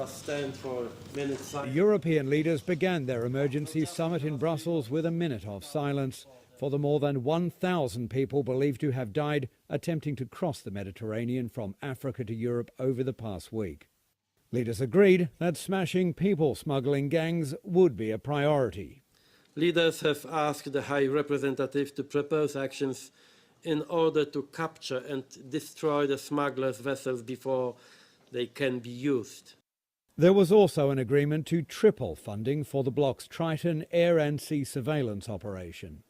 Stand for minutes. European leaders began their emergency summit in Brussels with a minute of silence for the more than 1,000 people believed to have died attempting to cross the Mediterranean from Africa to Europe over the past week. Leaders agreed that smashing people smuggling gangs would be a priority. Leaders have asked the High Representative to propose actions in order to capture and destroy the smugglers' vessels before they can be used. There was also an agreement to triple funding for the bloc's Triton air and sea surveillance operation.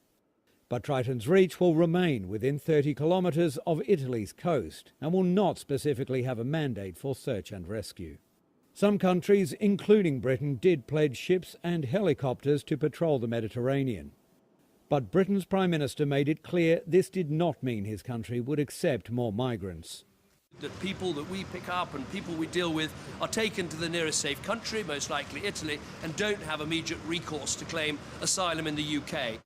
But Triton's reach will remain within 30 kilometres of Italy's coast and will not specifically have a mandate for search and rescue. Some countries, including Britain, did pledge ships and helicopters to patrol the Mediterranean. But Britain's Prime Minister made it clear this did not mean his country would accept more migrants. That people that we pick up and people we deal with are taken to the nearest safe country, most likely Italy, and don't have immediate recourse to claim asylum in the UK.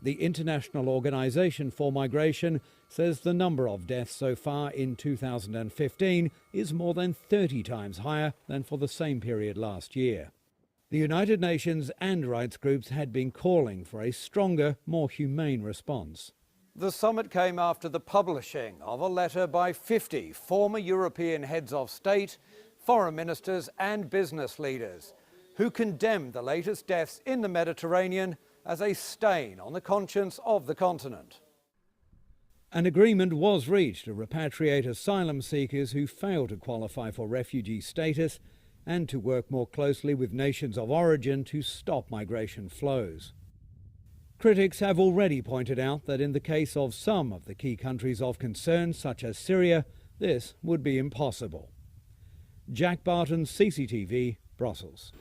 The International Organization for Migration says the number of deaths so far in 2015 is more than 30 times higher than for the same period last year. The United Nations and rights groups had been calling for a stronger, more humane response. The summit came after the publishing of a letter by 50 former European heads of state, foreign ministers and business leaders who condemned the latest deaths in the Mediterranean as a stain on the conscience of the continent. An agreement was reached to repatriate asylum seekers who fail to qualify for refugee status and to work more closely with nations of origin to stop migration flows. Critics have already pointed out that in the case of some of the key countries of concern, such as Syria, this would be impossible. Jack Barton, CCTV, Brussels.